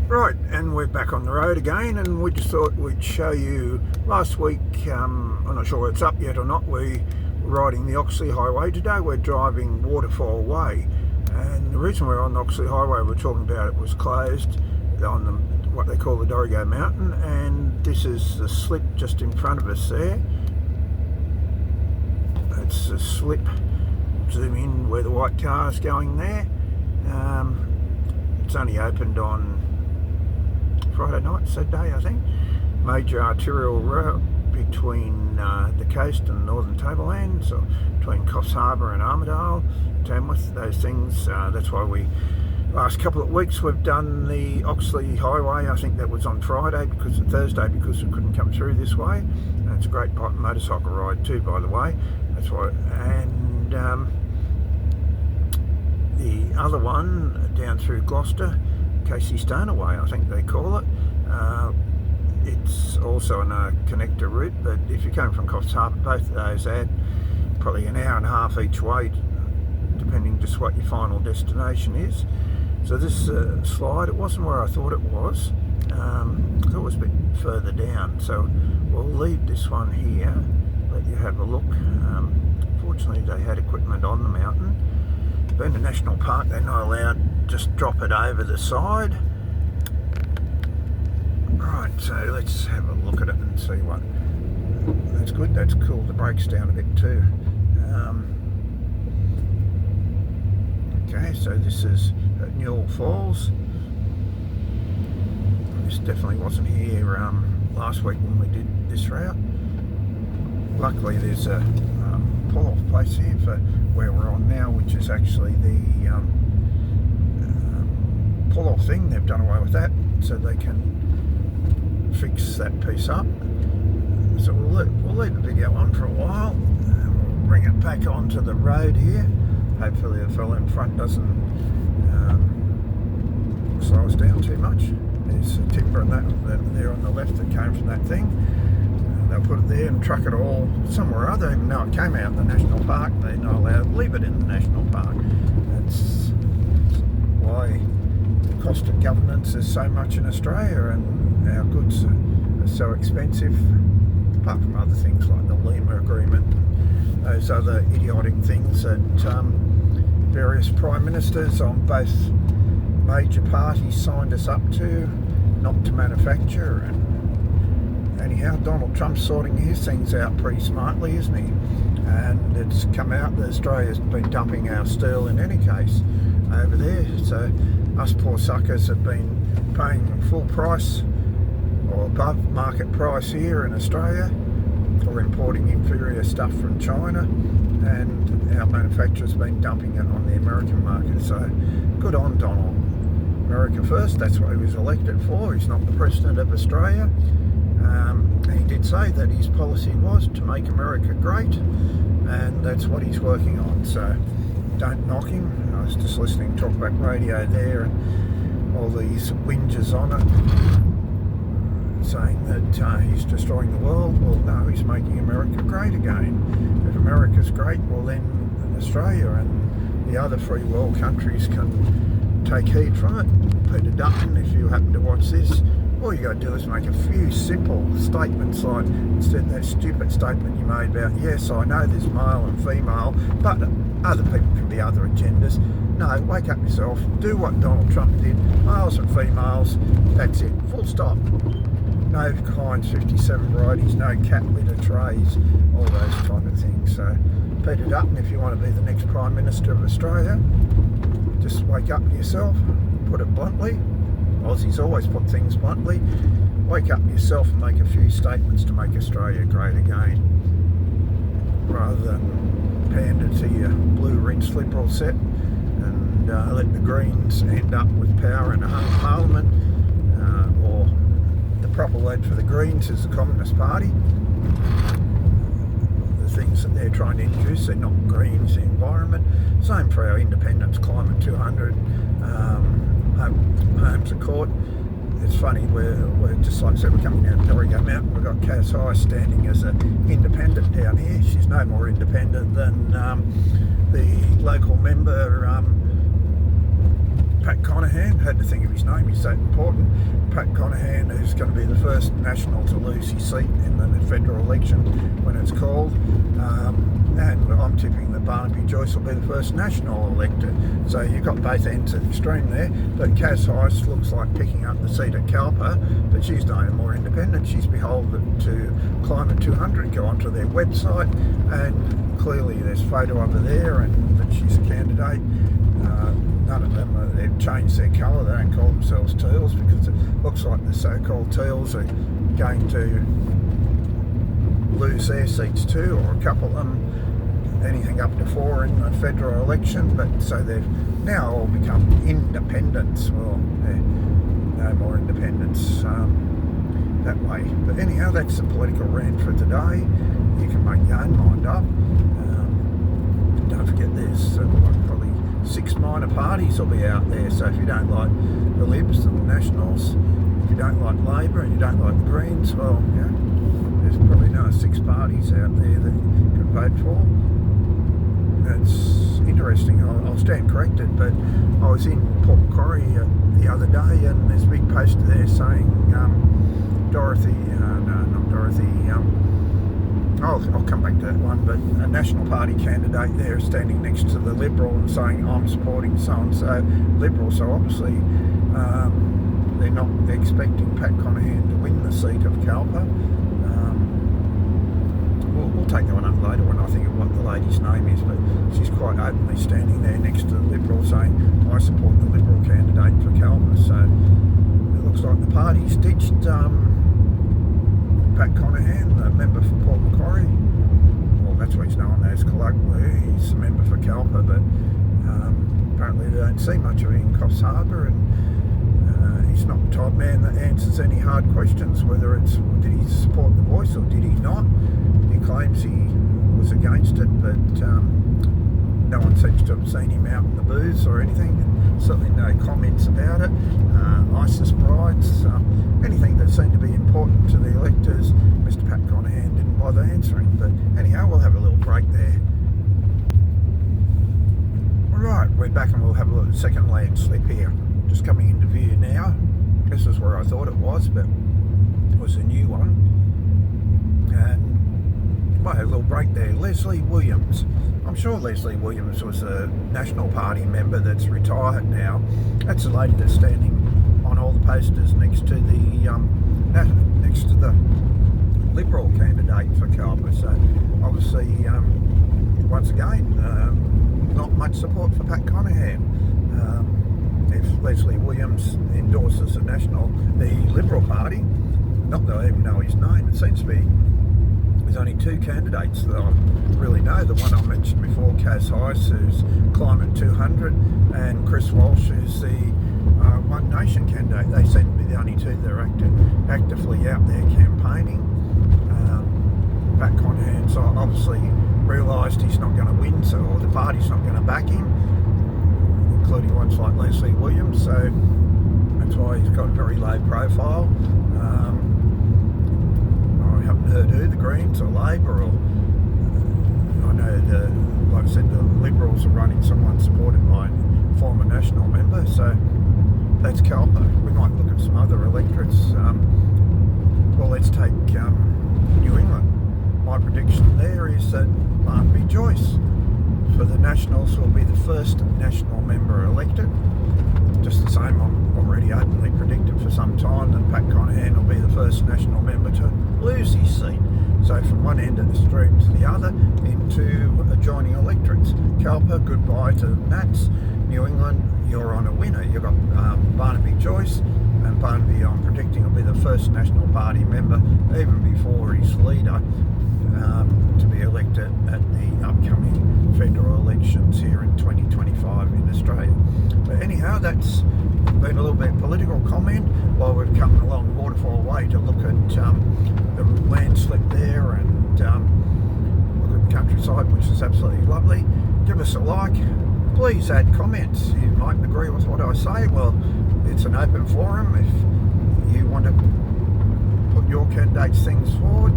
Right, and we're back on the road again, and we just thought we'd show you. Last week, I'm not sure it's up yet or not, we're riding the Oxley Highway. Today we're driving Waterfall Way, and the reason we're on the Oxley Highway, we're talking about, it was closed on what they call the Dorrigo Mountain, and this is the slip just in front of us there. It's a slip. Zoom in where the white car's going there. It's only opened on Friday night, Saturday I think. Major arterial route between the coast and northern tablelands, or between Coffs Harbour and Armidale, Tamworth, those things. That's why last couple of weeks we've done the Oxley Highway. I think that was on Thursday because we couldn't come through this way. And it's a great motorcycle ride too, by the way. That's why. And the other one down through Gloucester, Casey Stoner Way, I think they call it. It's also on a connector route, but if you come from Coffs Harbour, both of those add probably an hour and a half each way, depending just what your final destination is. So this slide, it wasn't where I thought it was. I thought it was a bit further down, so we'll leave this one here, let you have a look. Fortunately they had equipment on the mountain. Being a national park, they're not allowed, just drop it over the side. Right, so let's have a look at it and see what. That's good, that's cooled the brakes down a bit too. Okay, so this is at Newell Falls. This definitely wasn't here last week when we did this route. Luckily there's a pull-off place here for where we're on now, which is actually the pull-off thing. They've done away with that so they can fix that piece up. So we'll leave the video on for a while and we'll bring it back onto the road here. Hopefully the fellow in front doesn't slow us down too much. There's a timber and that there on the left that came from that thing. They'll put it there and truck it all somewhere or other, even though it came out of the national park. They're not allowed to leave it in the national park. That's why the cost of governance is so much in Australia, and our goods are so expensive, apart from other things like the Lima Agreement, those other idiotic things that various prime ministers on both major parties signed us up to, not to manufacture. And anyhow, Donald Trump's sorting his things out pretty smartly, isn't he? And it's come out that Australia's been dumping our steel in any case over there. So us poor suckers have been paying full price or above market price here in Australia for importing inferior stuff from China, and our manufacturers have been dumping it on the American market. So good on Donald. America first, that's what he was elected for. He's not the president of Australia. He did say that his policy was to make America great, and that's what he's working on, so don't knock him. I was just listening to Talkback Radio there, and all these whingers on it saying that he's destroying the world. Well, no, he's making America great again. If America's great, well then Australia and the other free world countries can take heed from it. Peter Dutton, if you happen to watch this, all you got to do is make a few simple statements, like instead of that stupid statement you made about, yes, I know there's male and female, but other people can be other agendas. No, wake up yourself, do what Donald Trump did, males and females, that's it, full stop. No Heinz 57 varieties, no cat litter trays, all those kind of things. So Peter Dutton, if you want to be the next Prime Minister of Australia, just wake up to yourself, put it bluntly. Aussies always put things bluntly. Wake up yourself and make a few statements to make Australia great again, rather than pander to your blue rinse liberal set and let the Greens end up with power in a hung parliament, or the proper word for the Greens is the Communist Party. The things that they're trying to introduce, they're not green, it's the environment. Same for our independence, Climate 200, Homes of Court. It's funny, we're just like I said, we're coming down Dorrigo Mountain. We've got Cass Heise standing as an independent down here. She's no more independent than the local member Pat Conaghan, had to think of his name, he's so important. Pat Conaghan is going to be the first national to lose his seat in the federal election when it's called. And I'm tipping that Barnaby Joyce will be the first national elected. So you've got both ends of the extreme there. But Heise looks like picking up the seat at Cowper, but she's no more independent. She's beholden to Climate 200. Go onto their website, and clearly there's a photo of her there, and that she's a candidate. None of them, they've changed their colour. They don't call themselves teals because it looks like the so-called teals are going to lose their seats too, or a couple of them, anything up to 4 in the federal election. But so they've now all become independents. Well, no more independents that way. But anyhow, that's the political rant for today. You can make your own mind up. Don't forget there's probably 6 minor parties will be out there. So if you don't like the Libs and the Nationals, if you don't like Labor and you don't like the Greens, well, yeah, there's probably another 6 parties out there that you can vote for. That's interesting. I'll stand corrected, but I was in Port Macquarie the other day, and there's a big poster there saying I'll come back to that one, but a National Party candidate there standing next to the Liberal and saying I'm supporting so-and-so Liberal. So obviously they're not expecting Pat Conaghan to win the seat of Cowper. We'll take that one up later when I think of what the lady's name is, but she's quite openly standing there next to the Liberal saying I support the Liberal candidate for Cowper. So it looks like the party's ditched Pat Conaghan, the member for Port Macquarie. Well, that's what he's known as colloquially. He's a member for Cowper, but apparently they don't see much of him in Coffs Harbour, and he's not the type of man that answers any hard questions, whether it's did he support the Voice or did he not. He claims he was against it, but no one seems to have seen him out in the booths or anything, and certainly no comments about it. ISIS brides, anything that seemed to be important to the electors, Mr. Pat Conaghan didn't bother answering. But anyhow, we'll have a little break there. Alright, we're back and we'll have a little second landslip here. Just coming into view now. This is where I thought it was, but it was a new one. And well, a little break there. Lesley Williams. I'm sure Lesley Williams was a National Party member that's retired now. That's the lady that's standing on all the posters next to the Liberal candidate for Cowper. So obviously, once again, not much support for Pat Conaghan. If Lesley Williams endorses the Liberal Party, not that I even know his name, it seems to be there's only 2 candidates that I really know. The one I mentioned before, Heise, who's Climate 200, and Chris Walsh, who's the One Nation candidate. They seem to be the only 2 that are actively out there campaigning. Pat Conaghan so obviously realised he's not going to win, or the party's not going to back him, including ones like Lesley Williams. So that's why he's got a very low profile. I haven't heard who, the Greens or Labor, or I know like I said, the Liberals are running someone supported by a former National member. So that's Cowper. We might look at some other electorates. Well, let's take New England. My prediction there is that Barnaby Joyce for the Nationals will be the first National member elected. Just the same, I've already openly predicted for some time that Pat Conaghan will be the first National member to lose his seat. So from one end of the street to the other into adjoining electorates. Cowper, goodbye to Nats. New England, you're on a winner. You've got Barnaby Joyce, and Barnaby, I'm predicting, will be the first National Party member, even before his leader, to be elected at the upcoming federal elections here in 2025 in Australia. But anyhow, that's been a little bit of political comment while we're coming along Waterfall Way to look at the landslip there and look at the countryside, which is absolutely lovely. Give us a like. Please add comments. You mightn't agree with what I say. Well, it's an open forum. If you want to put your candidates' things forward,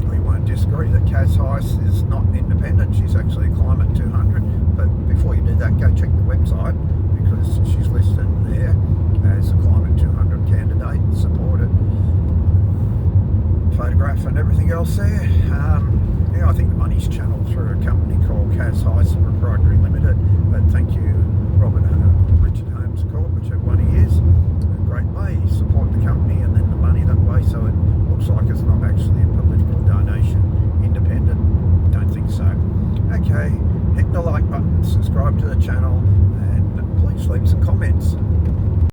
we won't disagree that Heise is not independent. She's actually Climate 200. But before you do that, go check the website, because she's listed there as a Climate 200 candidate, supported, photograph and everything else there. Yeah, I think the money's channeled through a company called Heise Proprietary Limited, but thank you Robert Richard Holmes Corp, whichever one he is. A great way, support the company and then the money that way, so it looks like it's not actually a political donation. Independent? Don't think so. Okay, hit the like button, subscribe to the channel, and please leave some comments.